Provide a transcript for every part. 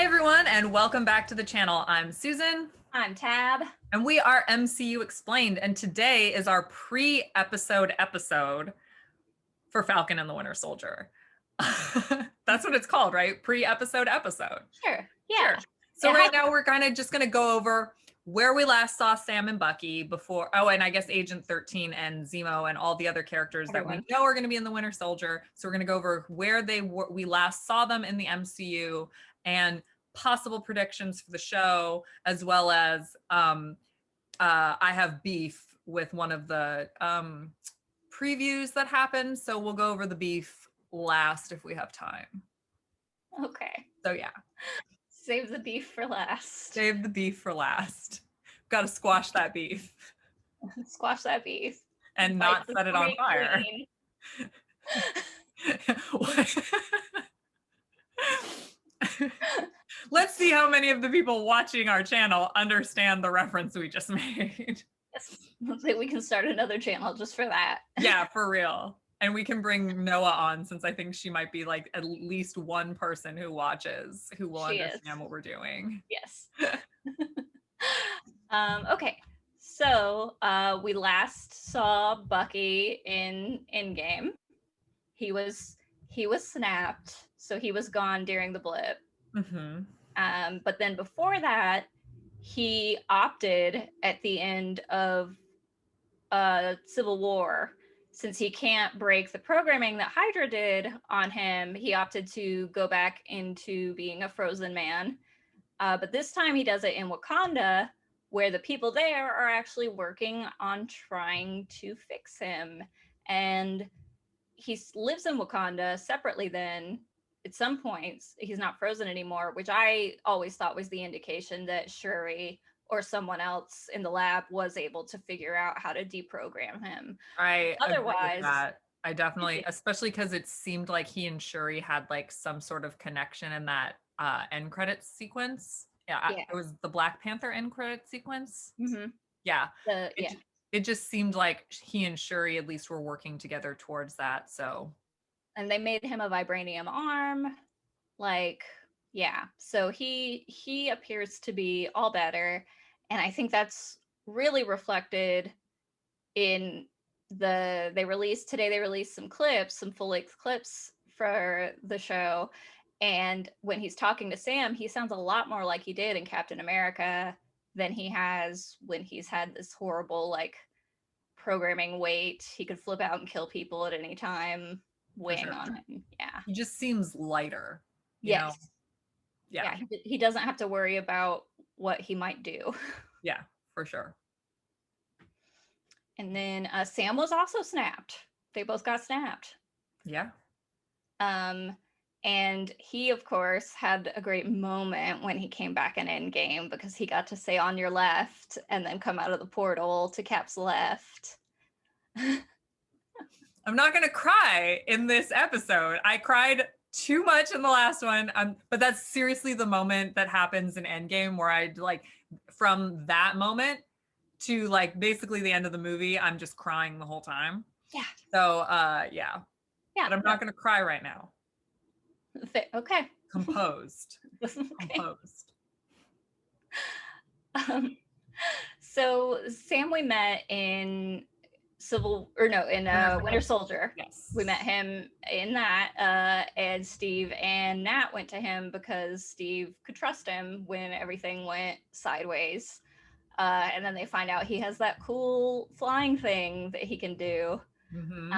everyone, and welcome back to the channel. I'm Susan. I'm Tab. And we are MCU Explained, and today is our pre-episode episode for Falcon and the Winter Soldier. That's what it's called, right? Pre-episode episode. Sure. Yeah. Sure. So right now we're kind of just going to go over where we last saw Sam and Bucky before, and I guess Agent 13 and Zemo and all the other characters that we know are going to be in the Winter Soldier. So we're going to go over where we last saw them in the MCU and possible predictions for the show, as well as I have beef with one of the previews that happened. So we'll go over the beef last if we have time. Okay. So yeah. Save the beef for last. Save the beef for last. Got to squash that beef. Squash that beef. And not set it on fire. Let's see how many of the people watching our channel understand the reference we just made. Yes. We can start another channel just for that. Yeah, for real. And we can bring Noah on, since I think she might be like at least one person who watches who will understand what we're doing. Yes. Okay. So we last saw Bucky in Endgame. He was snapped, so he was gone during the blip. Mm-hmm. But then before that, he opted at the end of Civil War. Since he can't break the programming that Hydra did on him, he opted to go back into being a frozen man. But this time he does it in Wakanda, where the people there are actually working on trying to fix him. And he lives in Wakanda separately then. At some points, he's not frozen anymore, which I always thought was the indication that Shuri or someone else in the lab was able to figure out how to deprogram him. Otherwise, I definitely, especially because it seemed like he and Shuri had like some sort of connection in that end credits sequence. Yeah, it was the Black Panther end credit sequence. Mm-hmm. Yeah. It just seemed like he and Shuri at least were working together towards that. So. And they made him a vibranium arm. So he appears to be all better. And I think that's really reflected in they released some clips, some full-length clips for the show. And when he's talking to Sam, he sounds a lot more like he did in Captain America than he has when he's had this horrible, like, programming weight. He could flip out and kill people at any time. Weighing on him. Yeah. He just seems lighter. Yes. Yeah. He doesn't have to worry about what he might do. Yeah, for sure. And then Sam was also snapped. They both got snapped. Yeah. And he, of course, had a great moment when he came back in Endgame, because he got to say "on your left" and then come out of the portal to Cap's left. I'm not going to cry in this episode. I cried too much in the last one. But that's seriously the moment that happens in Endgame where I like, from that moment to like basically the end of the movie, I'm just crying the whole time. Yeah. So, yeah. But I'm not going to cry right now. Okay. Composed. Composed. So Sam we met in Winter Soldier. Yes. We met him in that, and Steve and Nat went to him because Steve could trust him when everything went sideways. And then they find out he has that cool flying thing that he can do. Mm-hmm.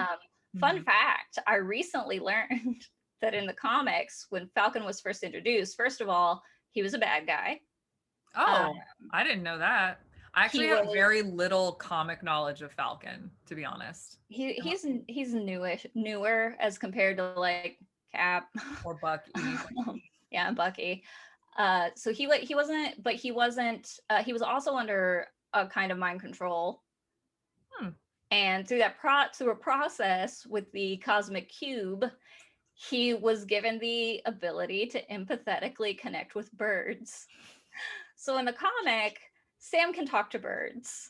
Fun fact, I recently learned that in the comics, when Falcon was first introduced, first of all, he was a bad guy. Oh, I didn't know that. I actually have very little comic knowledge of Falcon, to be honest. He's newer as compared to like Cap or Bucky. Yeah, and Bucky. So he wasn't, but he wasn't. He was also under a kind of mind control. And through a process with the cosmic cube, he was given the ability to empathetically connect with birds. So in the comic, Sam can talk to birds.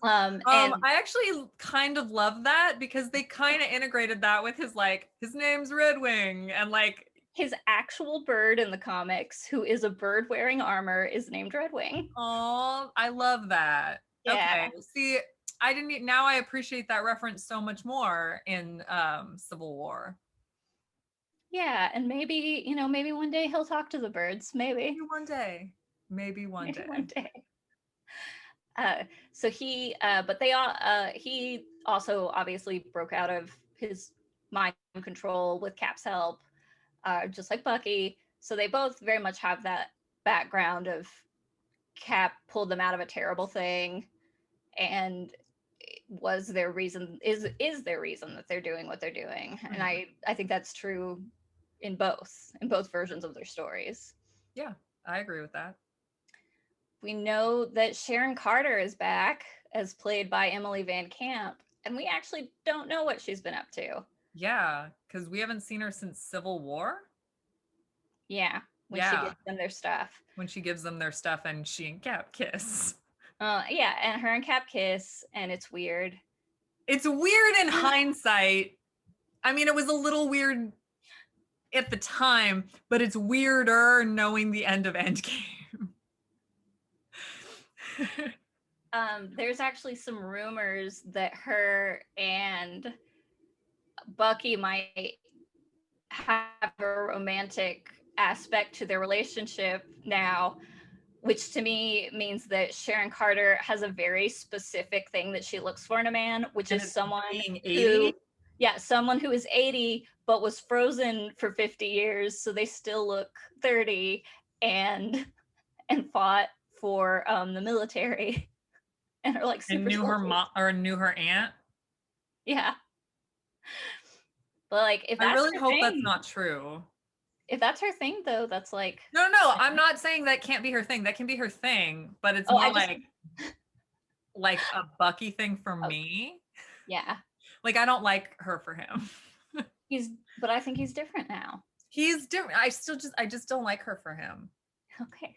I actually kind of love that because they kind of integrated that with his name's Red Wing, and like his actual bird in the comics, who is a bird wearing armor, is named Redwing. Oh, I love that. Yeah. Okay. See, I didn't now I appreciate that reference so much more in Civil War. Yeah, and maybe, maybe one day he'll talk to the birds. Maybe. Maybe one day. Maybe one Maybe day. one day. So but they all, he also obviously broke out of his mind control with Cap's help, just like Bucky. So they both very much have that background of Cap pulled them out of a terrible thing, and was their reason is their reason that they're doing what they're doing. Mm-hmm. And I think that's true in both versions of their stories. Yeah, I agree with that. We know that Sharon Carter is back, as played by Emily Van Camp, and we actually don't know what she's been up to. Yeah, because we haven't seen her since Civil War. Yeah, when she gives them their stuff. When she gives them their stuff and she and Cap kiss. Yeah, and her and Cap kiss, and it's weird. It's weird in hindsight. I mean, it was a little weird at the time, but it's weirder knowing the end of Endgame. There's actually some rumors that her and Bucky might have a romantic aspect to their relationship now, which to me means that Sharon Carter has a very specific thing that she looks for in a man, which is someone who, someone who is 80 but was frozen for 50 years, so they still look 30, and fought for the military, and are like super. And knew her mom or knew her aunt. Yeah. But like, if that's I really hope thing, that's not true. If that's her thing, though, that's like. No, I'm not saying that can't be her thing. That can be her thing, but it's more like a Bucky thing for me. Yeah. Like, I don't like her for him. But I think he's different now. He's different. I just don't like her for him. Okay.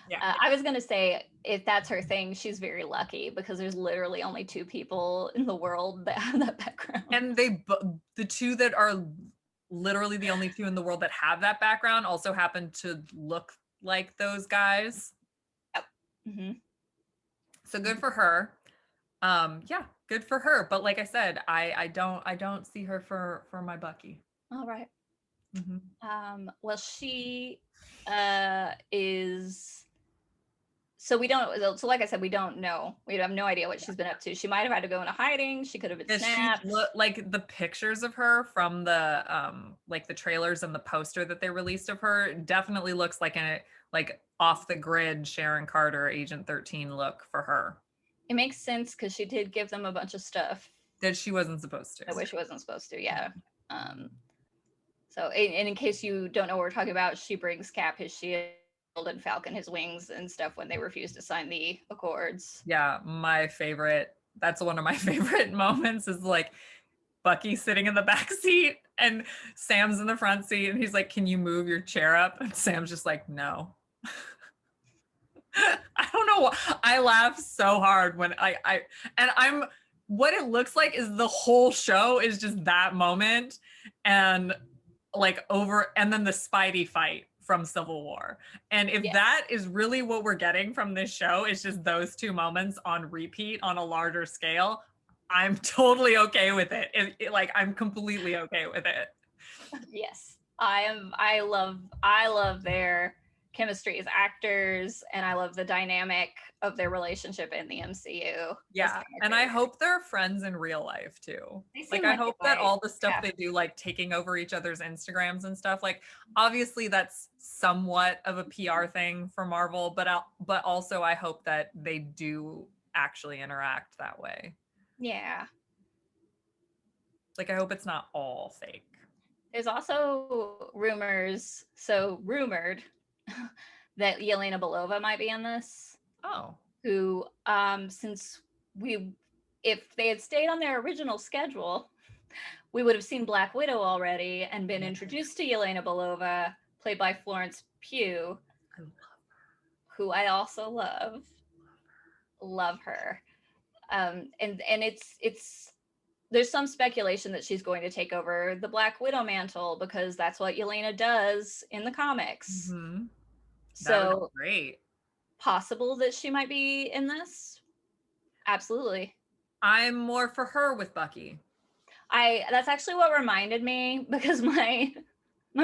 Yeah. I was gonna say, if that's her thing, she's very lucky, because there's literally only 2 people in the world that have that background. And the 2 that are literally the only 2 in the world that have that background also happen to look like those guys. Yep. Mm-hmm. So good for her. Yeah, good for her. But like I said, I don't see her for my Bucky. All right. Mm-hmm. Well, she is. So we don't. So like I said, we don't know. We have no idea what she's been up to. She might have had to go into hiding. She could have been snapped. Like the pictures of her from the like the trailers and the poster that they released of her definitely looks like like off the grid Sharon Carter Agent 13 look for her. It makes sense, because she did give them a bunch of stuff that she wasn't supposed to. I wish she wasn't supposed to. Yeah. So in case you don't know what we're talking about, she brings Cap his shield and Falcon his wings and stuff when they refuse to sign the Accords. Yeah, my favorite. That's one of my favorite moments is like Bucky sitting in the back seat and Sam's in the front seat, and he's like, "Can you move your chair up?" And Sam's just like, "No." I don't know. I laugh so hard when I'm what it looks like is the whole show is just that moment, and like and then the Spidey fight from Civil War. And if that is really what we're getting from this show, it's just those 2 moments on repeat on a larger scale, I'm totally okay with it. Like, I'm completely okay with it. Yes, I love their chemistry as actors, and I love the dynamic of their relationship in the MCU. Yeah, and I hope they're friends in real life too. Like, I hope that all the stuff they do, like taking over each other's Instagrams and stuff, like obviously that's somewhat of a PR thing for Marvel, but also I hope that they do actually interact that way. Yeah. Like, I hope it's not all fake. There's also rumored that Yelena Belova might be in this. Oh. Who, if they had stayed on their original schedule, we would have seen Black Widow already and been introduced to Yelena Belova, played by Florence Pugh, who I also love her. And it's there's some speculation that she's going to take over the Black Widow mantle because that's what Yelena does in the comics. Mm-hmm. That would So be great. possible that she might be in this. Absolutely. I'm more for her with Bucky. That's actually what reminded me, because my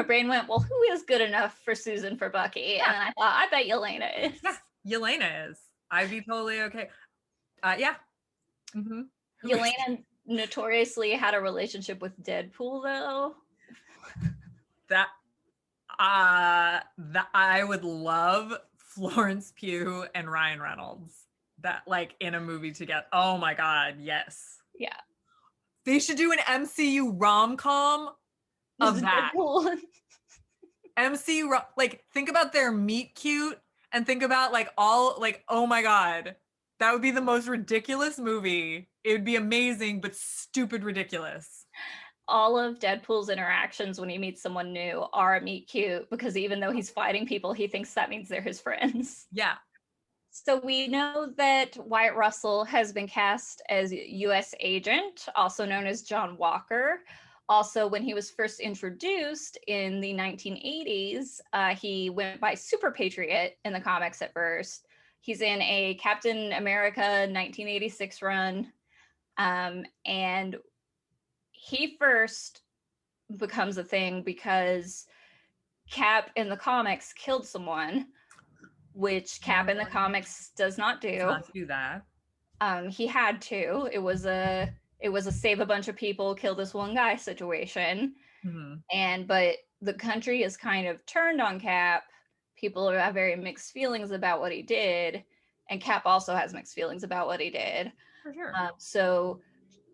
brain went, well, who is good enough for Susan for Bucky? Yeah. And I thought, I bet Yelena is. Yeah, Yelena is. I'd be totally okay. Yeah. Mm-hmm. Yelena notoriously had a relationship with Deadpool, though. That I would love Florence Pugh and Ryan Reynolds that like in a movie together. Oh my God, yes. Yeah. They should do an MCU rom-com of that. Deadpool. MCU, like think about their meet cute and think about like all like, oh my God, that would be the most ridiculous movie. It would be amazing, but stupid ridiculous. All of Deadpool's interactions when he meets someone new are meet cute, because even though he's fighting people, he thinks that means they're his friends. Yeah. So we know that Wyatt Russell has been cast as U.S. Agent, also known as John Walker. Also, when he was first introduced in the 1980s, he went by Super Patriot in the comics at first. He's in a Captain America 1986 run. And he first becomes a thing because Cap in the comics killed someone, which Cap in the comics does not do. Does not do that. He had to. It was a save a bunch of people, kill this one guy situation. Mm-hmm. But the country is kind of turned on Cap. People have very mixed feelings about what he did, and Cap also has mixed feelings about what he did. For sure. So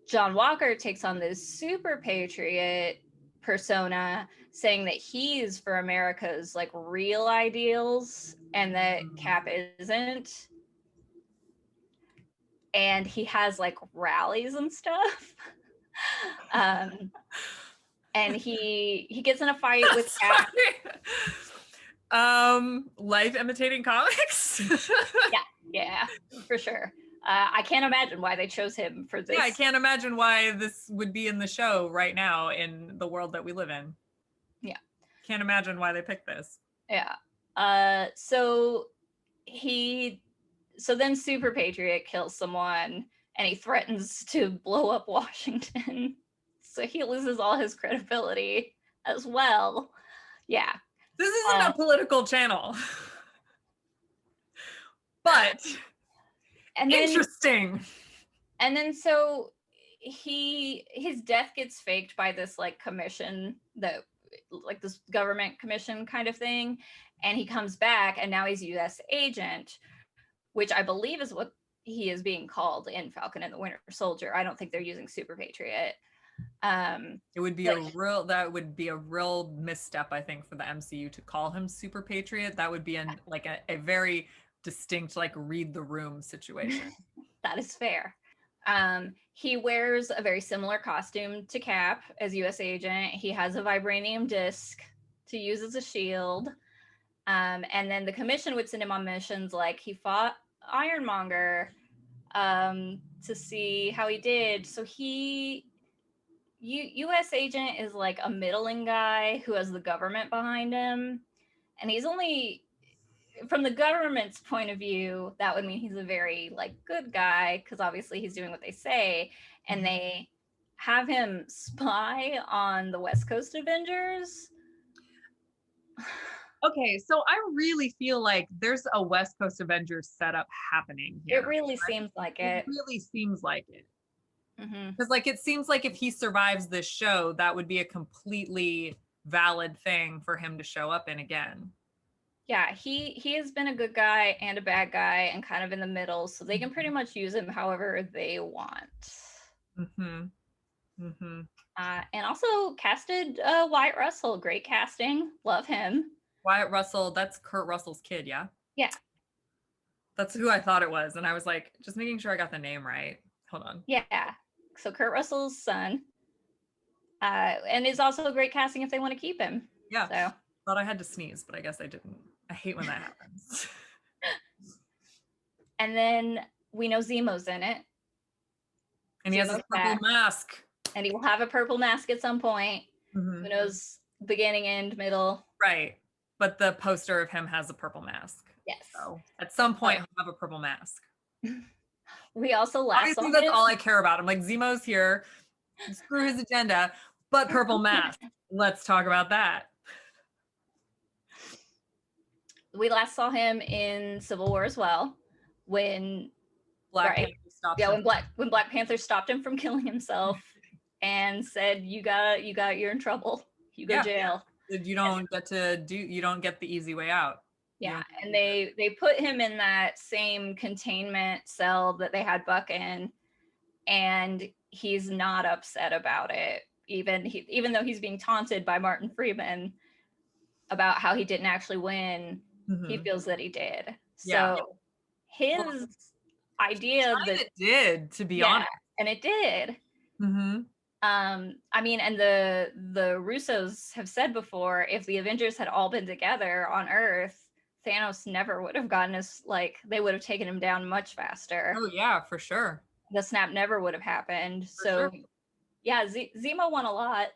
John Walker takes on this super patriot persona, saying that he's for America's like real ideals and that Cap isn't. And he has like rallies and stuff. And he gets in a fight with Cap. Life imitating comics. yeah, for sure. I can't imagine why they chose him for this. Yeah, I can't imagine why this would be in the show right now in the world that we live in. Yeah. Can't imagine why they picked this. Yeah. So then Super Patriot kills someone and he threatens to blow up Washington. So he loses all his credibility as well. Yeah. This isn't a political channel. But interesting. And then so his death gets faked by this like commission, that like this government commission kind of thing, and he comes back and now he's a US agent, which I believe is what he is being called in Falcon and the Winter Soldier. I don't think they're using Super Patriot. It would be that would be a real misstep, I think, for the MCU to call him Super Patriot. That would be a very distinct like read the room situation. That is fair. He wears a very similar costume to Cap as US agent. He has a vibranium disc to use as a shield. And then the commission would send him on missions, like he fought Ironmonger to see how he did. So US agent is like a middling guy who has the government behind him. And he's only, from the government's point of view, that would mean he's a very like good guy, because obviously he's doing what they say. And they have him spy on the West Coast Avengers. Okay, so I really feel like there's a West Coast Avengers setup happening here. It really seems like it. It really seems like it. Mm-hmm. Because like it seems like if he survives this show, that would be a completely valid thing for him to show up in again. Yeah, he has been a good guy and a bad guy and kind of in the middle, so they can pretty much use him however they want. And also casted Wyatt Russell. Great casting. Love him. Wyatt Russell, that's Kurt Russell's kid, yeah? Yeah. That's who I thought it was. And I was like, just making sure I got the name right. Hold on. Yeah. So Kurt Russell's son. And is also great casting if they want to keep him. Yeah. So Thought I had to sneeze, but I guess I didn't. I hate when that happens. And then we know Zemo's in it. And he has his purple mask. And he will have a purple mask at some point. Mm-hmm. Who knows? Beginning, end, middle. Right. But the poster of him has a purple mask. Yes. So at some point, he'll have a purple mask. We also last Obviously, that's all I care about. I'm like, Zemo's here. Screw his agenda. But purple mask. Let's talk about that. We last saw him in Civil War as well, when Black Panther stopped him. when Black Panther stopped him from killing himself and said, you're in trouble. You go to jail. You don't get the easy way out. Yeah, and they put him in that same containment cell that they had Buck in, and he's not upset about it. Even though he's being taunted by Martin Freeman about how he didn't actually win, he feels that he did. So his idea that it did, to be honest, and it did. I mean, and the Russos have said before, if the Avengers had all been together on Earth, Thanos never would have gotten us, like, they would have taken him down much faster. Oh yeah, for sure. The snap never would have happened. Yeah, Zemo won a lot.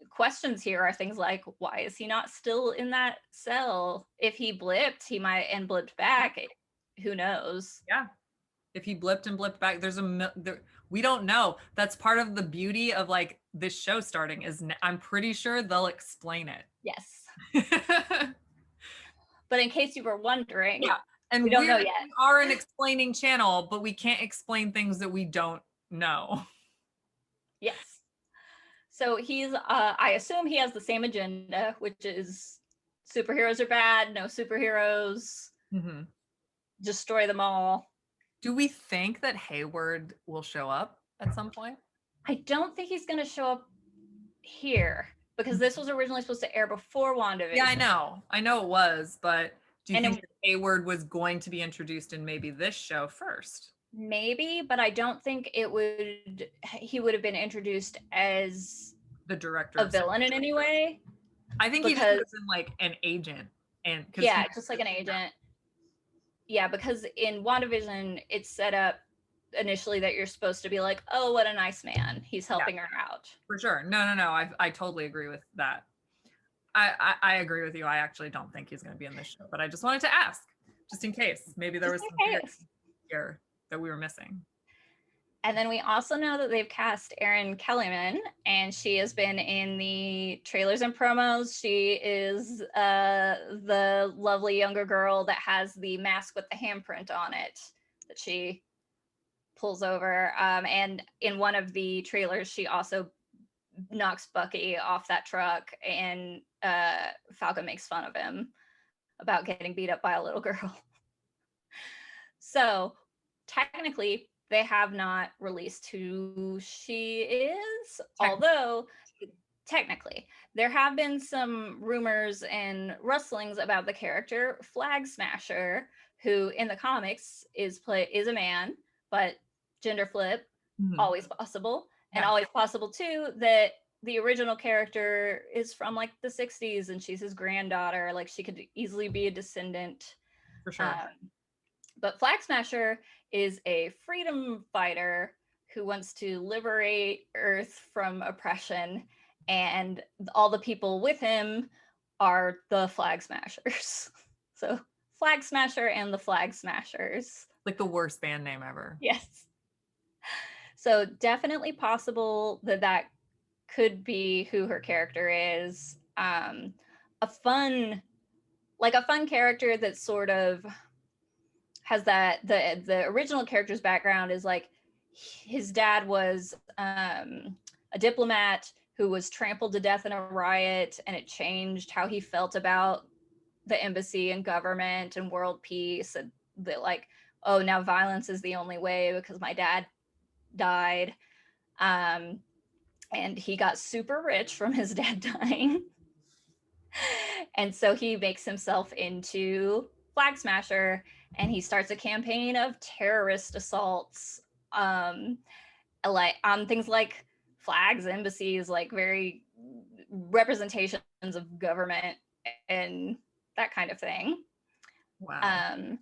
Questions here are things like, why is he not still in that cell? If he blipped, he might, and blipped back, who knows? Yeah. If he blipped and blipped back, we don't know. That's part of the beauty of like this show starting is I'm pretty sure they'll explain it. Yes. But in case you were wondering, and we don't know yet. We are an explaining channel, but we can't explain things that we don't know. Yes. So he's, I assume he has the same agenda, which is superheroes are bad, no superheroes, destroy them all. Do we think that Hayward will show up at some point? I don't think he's going to show up here, because this was originally supposed to air before WandaVision. Yeah, I know it was, but do you think that Hayward was going to be introduced in maybe this show first? Maybe, but I don't think he would have been introduced as the director, a villain in any way. I think he just would have been like an agent, and just like an agent. Yeah, because in WandaVision, it's set up initially that you're supposed to be like, oh, what a nice man, he's helping her out. For sure. No, I totally agree with that. I agree with you. I actually don't think he's going to be in this show, but I just wanted to ask, just in case maybe there was something here that we were missing. And then we also know that they've cast Erin Kellyman, and she has been in the trailers and promos. She is the lovely younger girl that has the mask with the handprint on it that she pulls over. And in one of the trailers, she also knocks Bucky off that truck, and Falcon makes fun of him about getting beat up by a little girl. So technically, they have not released who she is, although technically there have been some rumors and rustlings about the character Flag Smasher, who in the comics is a man, but gender flip, always possible. And always possible too that the original character is from like the 60s and she's his granddaughter. Like, she could easily be a descendant. For sure. But Flag Smasher is a freedom fighter who wants to liberate Earth from oppression, and all the people with him are the Flag Smashers. So Flag Smasher and the Flag Smashers. Like the worst band name ever. Yes. So definitely possible that could be who her character is. A fun character that sort of has that the original character's background is like his dad was a diplomat who was trampled to death in a riot, and it changed how he felt about the embassy and government and world peace, and that like, oh, now violence is the only way because my dad died. And he got super rich from his dad dying. And so he makes himself into Flag Smasher, and he starts a campaign of terrorist assaults like on things like flags, embassies, like very representations of government and that kind of thing. Wow.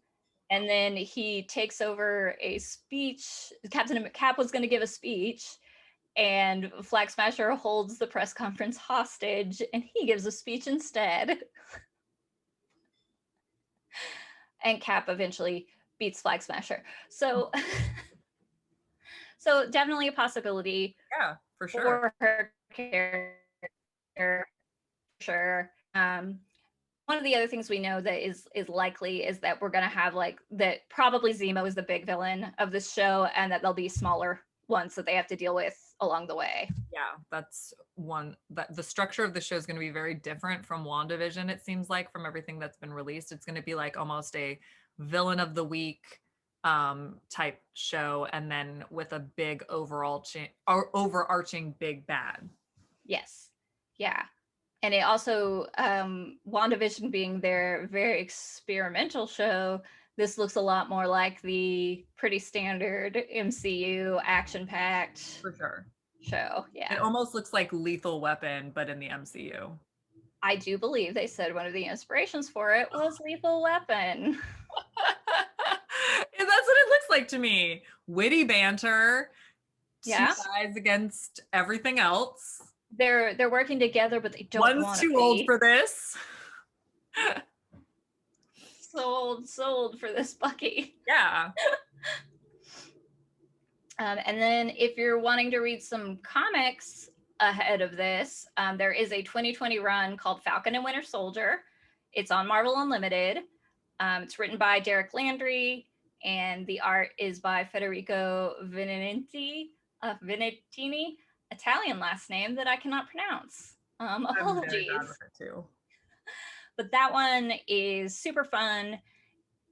And then he takes over a speech. Captain Cap was going to give a speech, and Flag Smasher holds the press conference hostage, and he gives a speech instead. And Cap eventually beats Flag Smasher. So, so definitely a possibility. Yeah, for sure. For her character, sure. One of the other things we know that is likely is that we're going to have like that probably Zemo is the big villain of this show, and that there'll be smaller ones that they have to deal with along the way. Yeah, that's one that the structure of the show is going to be very different from WandaVision. It seems like from everything that's been released, it's going to be like almost a villain of the week type show, and then with a big overall or overarching big bad. Yes, yeah. And it also, WandaVision being their very experimental show, this looks a lot more like the pretty standard MCU action-packed For sure. show. Yeah. It almost looks like Lethal Weapon, but in the MCU. I do believe they said one of the inspirations for it was Lethal Weapon. That's what it looks like to me. Witty banter. Yeah. Two guys against everything else. They're working together, but they don't want to be. One's too old for this. So old for this, Bucky. Yeah. And then if you're wanting to read some comics ahead of this, there is a 2020 run called Falcon and Winter Soldier. It's on Marvel Unlimited. It's written by Derek Landry, and the art is by Federico Venetini, Italian last name that I cannot pronounce. Apologies. But that one is super fun.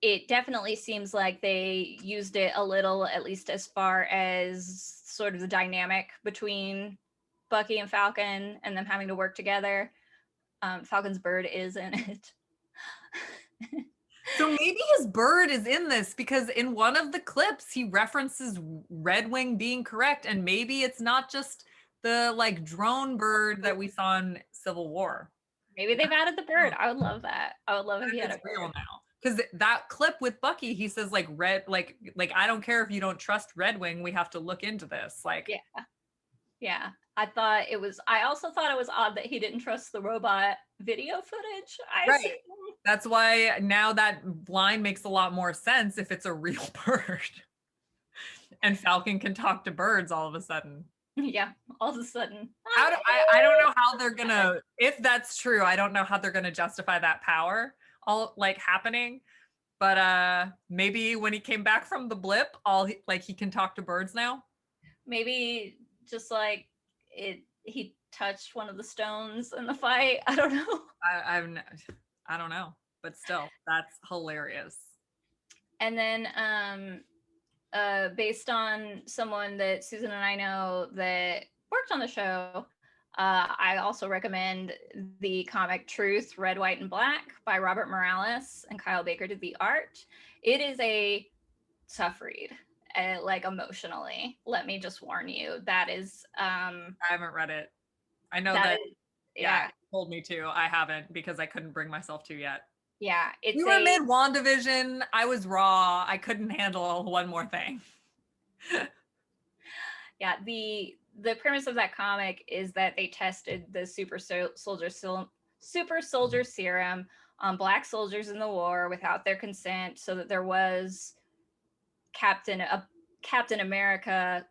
It definitely seems like they used it a little, at least as far as sort of the dynamic between Bucky and Falcon and them having to work together. Falcon's bird is in it. So maybe his bird is in this, because in one of the clips he references Red Wing being correct, and maybe it's not just the like drone bird that we saw in Civil War. Maybe they've added the bird. I would love that. I would love if he had a bird. Real now. Because that clip with Bucky, he says like I don't care if you don't trust Red Wing, we have to look into this. Like, yeah. I also thought it was odd that he didn't trust the robot video footage. Right. That's why now that line makes a lot more sense if it's a real bird. And Falcon can talk to birds all of a sudden. Yeah, all of a sudden. I don't know how they're gonna, if that's true, I don't know how they're gonna justify that power all like happening. But maybe when he came back from the blip, he can talk to birds now. Maybe just like he touched one of the stones in the fight. I don't know. I don't know, but still, that's hilarious. And then based on someone that Susan and I know that worked on the show, I also recommend the comic Truth, Red, White, and Black by Robert Morales, and Kyle Baker did the art. It is a tough read, like emotionally. Let me just warn you. That is... I haven't read it. I know that yeah, told me to. I haven't, because I couldn't bring myself to yet. Yeah, we were mid WandaVision. I was raw. I couldn't handle one more thing. Yeah, the premise of that comic is that they tested the super soldier serum on Black soldiers in the war without their consent, so that there was Captain America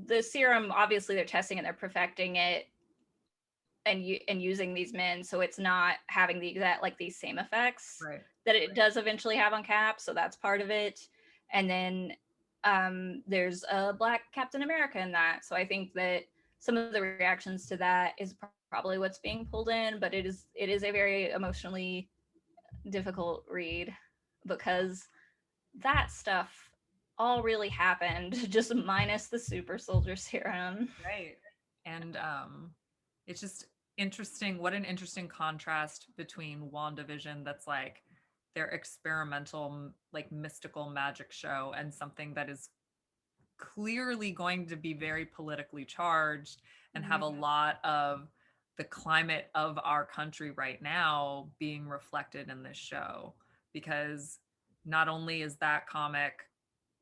the serum. Obviously, they're testing it, they're perfecting it, and using these men, so it's not having the exact like these same effects that it does eventually have on Cap. So that's part of it. And then there's a Black Captain America in that. So I think that some of the reactions to that is probably what's being pulled in, but it is a very emotionally difficult read, because that stuff all really happened, just minus the super soldier serum. Right. And it's just interesting. What an interesting contrast between WandaVision, that's like their experimental, like mystical magic show, and something that is clearly going to be very politically charged and have a lot of the climate of our country right now being reflected in this show. Because not only is that comic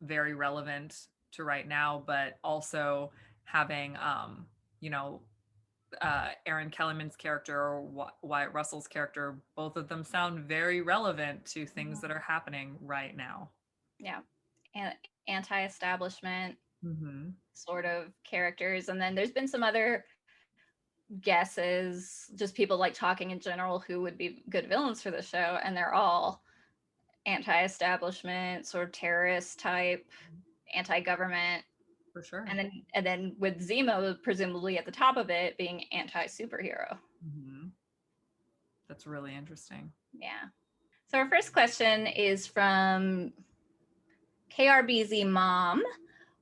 very relevant to right now, but also having, you know, Aaron Kellerman's character or Wyatt Russell's character, both of them sound very relevant to things that are happening right now. Yeah. And anti-establishment Mm-hmm. sort of characters. And then there's been some other guesses, just people like talking in general who would be good villains for the show, and they're all anti-establishment, sort of terrorist type, anti-government. For sure. And then with Zemo presumably at the top of it being anti-superhero. Mm-hmm. That's really interesting. Yeah. So our first question is from KRBZ Mom.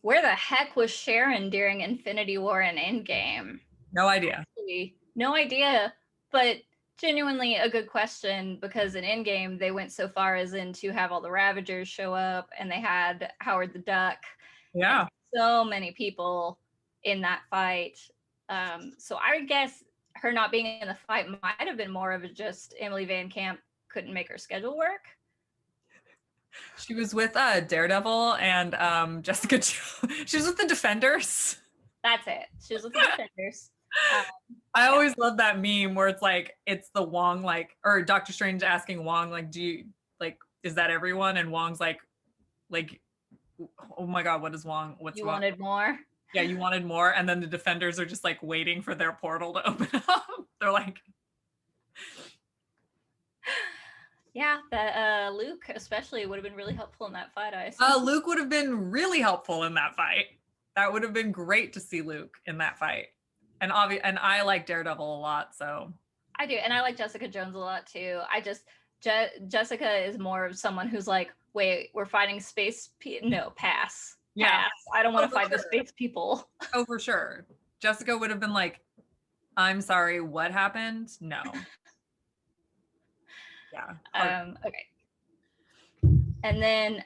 Where the heck was Sharon during Infinity War and Endgame? No idea. Actually, no idea, but genuinely a good question, because in Endgame they went so far as in to have all the Ravagers show up, and they had Howard the Duck. Yeah. So many people in that fight. So I would guess her not being in the fight might have been more of a just Emily Van Camp couldn't make her schedule work. She was with Daredevil and Jessica. She was with the Defenders. That's it. She was with the Defenders. I always love that meme where it's like, it's the Wong, like, or Doctor Strange asking Wong, like, do you, like, is that everyone? And Wong's like, oh my God, what is Wong? What's you Wong? wanted more? Yeah, you wanted more. And then the Defenders are just like waiting for their portal to open up. They're like, yeah, that Luke especially would have been really helpful in that fight. Luke would have been really helpful in that fight. That would have been great to see Luke in that fight. And I like Daredevil a lot, so I do, and I like Jessica Jones a lot too. I just Jessica is more of someone who's like, wait, we're fighting space no, pass. Yeah. Pass. I don't want to fight sure. the space people. Oh, for sure. Jessica would have been like, I'm sorry, what happened? No. Yeah. Okay. And then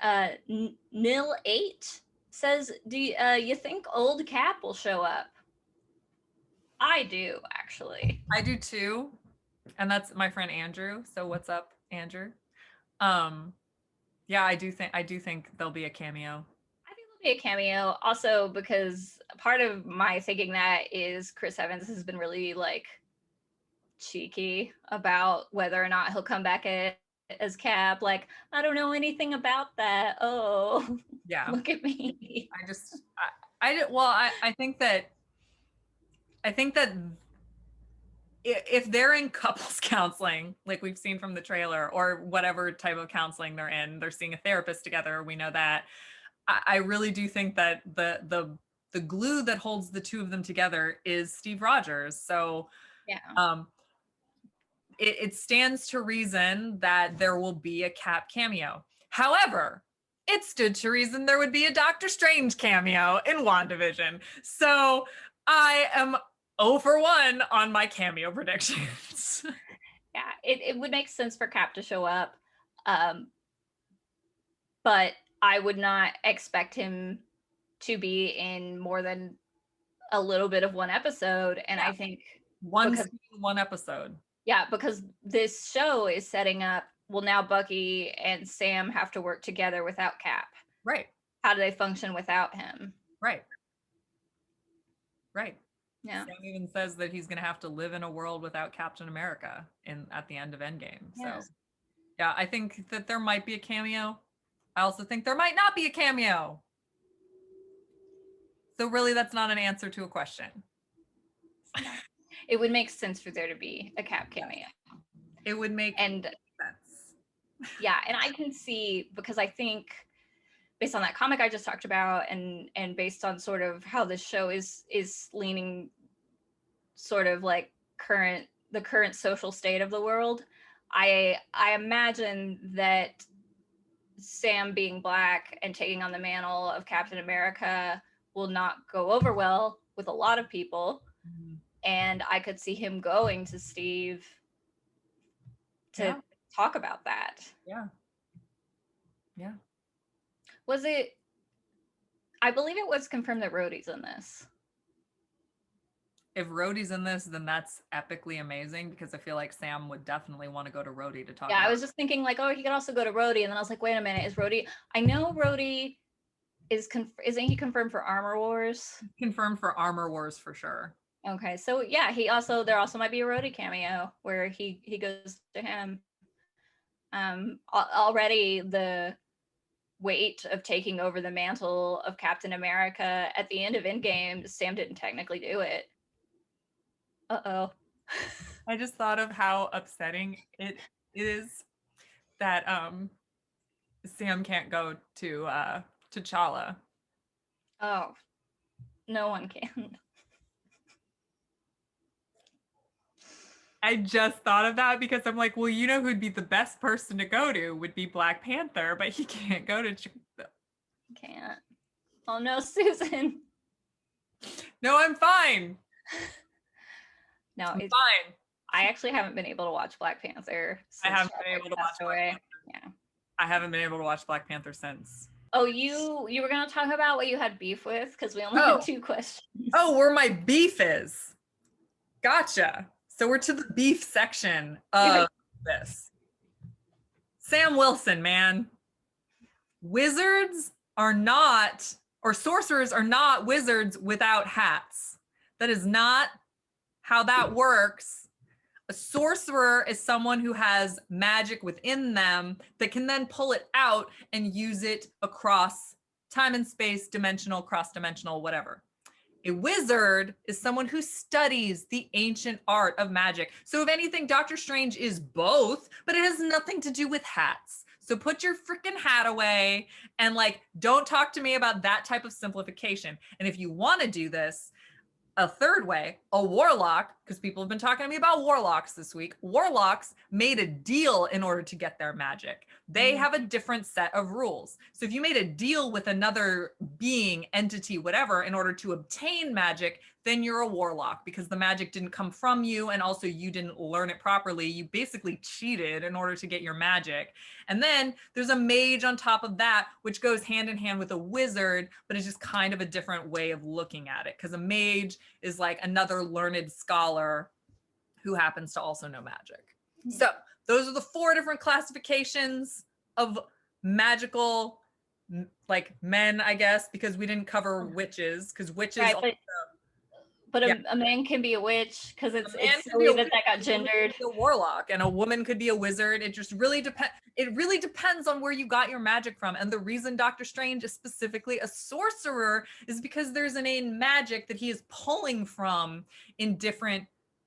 Nil8 says, do you think old Cap will show up? I do, actually. I do too. And that's my friend Andrew. So what's up, Andrew? Yeah, I do think there'll be a cameo. I think there'll be a cameo. Also, because part of my thinking that is Chris Evans has been really like cheeky about whether or not he'll come back as Cap. Like, I don't know anything about that. Oh, yeah. Look at me. I think that if they're in couples counseling, like we've seen from the trailer, or whatever type of counseling they're in, they're seeing a therapist together. We know that. I really do think that the glue that holds the two of them together is Steve Rogers. So yeah. It stands to reason that there will be a Cap cameo. However, it stood to reason there would be a Doctor Strange cameo in WandaVision. So I am 0 for 1 on my cameo predictions. Yeah, it would make sense for Cap to show up. But I would not expect him to be in more than a little bit of one episode. And yeah. I think one episode. Yeah, because this show is setting up, well, now Bucky and Sam have to work together without Cap. Right. How do they function without him? Right. Yeah. Sam even says that he's going to have to live in a world without Captain America at the end of Endgame. Yeah. So, yeah, I think that there might be a cameo. I also think there might not be a cameo. So really, that's not an answer to a question. It would make sense for there to be a Cap cameo. It would make sense. Yeah, and I can see, because I think based on that comic I just talked about, and based on sort of how this show is leaning sort of like the current social state of the world, I imagine that Sam being Black and taking on the mantle of Captain America will not go over well with a lot of people. Mm-hmm. And I could see him going to Steve to talk about that. Yeah. Was it, I believe it was confirmed that Rhodey's in this. if Rhodey's in this, then that's epically amazing because I feel like Sam would definitely want to go to Rhodey to talk Yeah, about I was just thinking like, oh, he could also go to Rhodey, and then I was like, wait a minute, is Rhodey? I know Rhodey isn't he confirmed for Armor Wars? confirmed for Armor Wars for sure. Okay, so yeah, there also might be a Rhodey cameo where he goes to him. Already the weight of taking over the mantle of Captain America at the end of Endgame, Sam didn't technically do it. Uh-oh. I just thought of how upsetting it is that Sam can't go to T'Challa. Oh, no one can. I just thought of that because I'm like, well, you know who'd be the best person to go to would be Black Panther, but he can't go to. Can't. Oh no, Susan. No, I'm fine. No, I'm it's fine. I actually haven't been able to watch Black Panther I since haven't been able to watch Black Panther. Yeah. I haven't been able to watch Black Panther since. Oh, you were gonna talk about what you had beef with because we only had 2 questions. Oh, where my beef is. Gotcha. So we're to the beef section of this. Sam Wilson, man. Wizards are not, or sorcerers are not wizards without hats. That is not how that works. A sorcerer is someone who has magic within them that can then pull it out and use it across time and space, dimensional, cross-dimensional, whatever. A wizard is someone who studies the ancient art of magic. So if anything, Doctor Strange is both, but it has nothing to do with hats. So put your freaking hat away and like, don't talk to me about that type of simplification. And if you want to do this, a third way, a warlock, because people have been talking to me about warlocks this week. Warlocks made a deal in order to get their magic. They have a different set of rules. So if you made a deal with another being, entity, whatever, in order to obtain magic, then you're a warlock because the magic didn't come from you and also you didn't learn it properly. You basically cheated in order to get your magic. And then there's a mage on top of that, which goes hand in hand with a wizard, but it's just kind of a different way of looking at it because a mage is like another learned scholar who happens to also know magic. So those are the 4 different classifications of magical like men, I guess, because we didn't cover witches because witches Right, also, but a man can be a witch because it's be silly a that got gendered. a warlock and a woman could be a wizard. It just really depends. It really depends on where you got your magic from. And the reason Doctor Strange is specifically a sorcerer is because there's innate magic that he is pulling from in different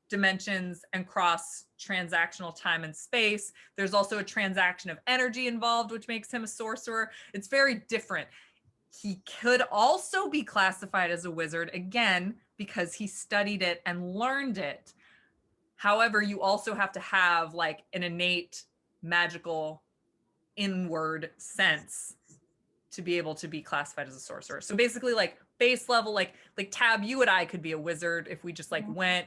dimensions and cross transactional time and space. There's also a transaction of energy involved, which makes him a sorcerer. It's very different. He could also be classified as a wizard, again, because he studied it and learned it. However, you also have to have like an innate magical inward sense to be able to be classified as a sorcerer. So basically like base level, like Tab, you and I could be a wizard if we just like went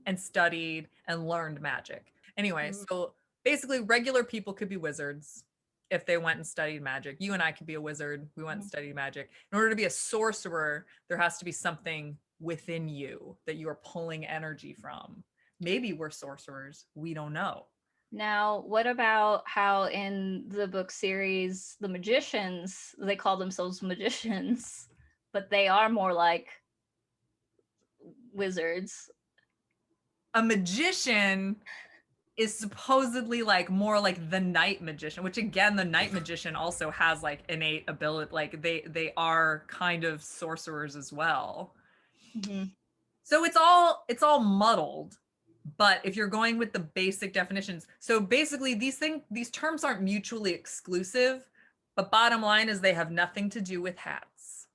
and studied and learned magic. Anyway, so basically regular people could be wizards if they went and studied magic. You and I could be a wizard. We went and studied magic. In order to be a sorcerer, there has to be something within you that you are pulling energy from. Maybe we're sorcerers. We don't know. Now, what about how in the book series, the magicians, they call themselves magicians, but they are more like wizards? A magician is supposedly like more like the night magician, which again, the night magician also has like innate ability, like they are kind of sorcerers as well. So it's all muddled. But if you're going with the basic definitions, so basically these terms aren't mutually exclusive, but bottom line is they have nothing to do with hats.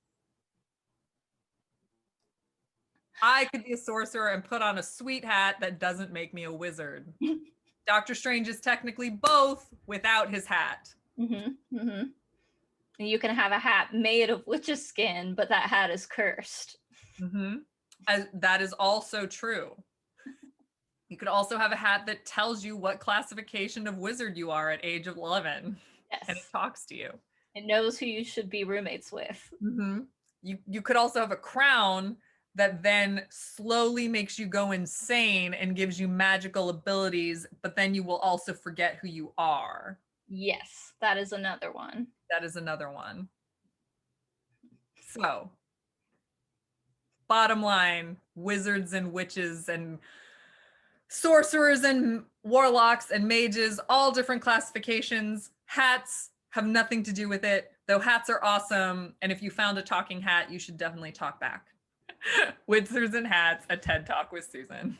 I could be a sorcerer and put on a sweet hat that doesn't make me a wizard. Doctor Strange is technically both without his hat. And you can have a hat made of witch's skin, but that hat is cursed. That is also true. You could also have a hat that tells you what classification of wizard you are at age 11. Yes. And it talks to you. It knows who you should be roommates with. You could also have a crown that then slowly makes you go insane and gives you magical abilities, but then you will also forget who you are. Yes, that is another one. That is another one. So, bottom line, wizards and witches and sorcerers and warlocks and mages, all different classifications. Hats have nothing to do with it, though hats are awesome. And if you found a talking hat, you should definitely talk back. Wizards and hats, a TED Talk with Susan.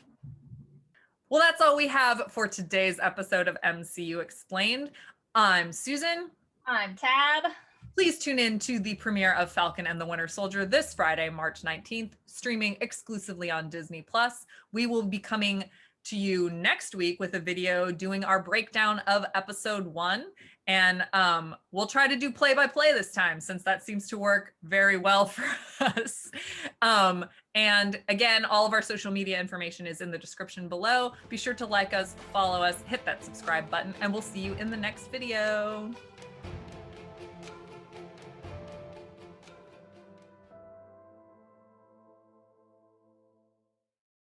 Well, that's all we have for today's episode of MCU Explained. I'm Susan. I'm Tab. Please tune in to the premiere of Falcon and the Winter Soldier this Friday, March 19th, streaming exclusively on Disney+. We will be coming to you next week with a video doing our breakdown of episode 1. And we'll try to do play-by-play this time, since that seems to work very well for us. And again, all of our social media information is in the description below. Be sure to like us, follow us, hit that subscribe button, and we'll see you in the next video.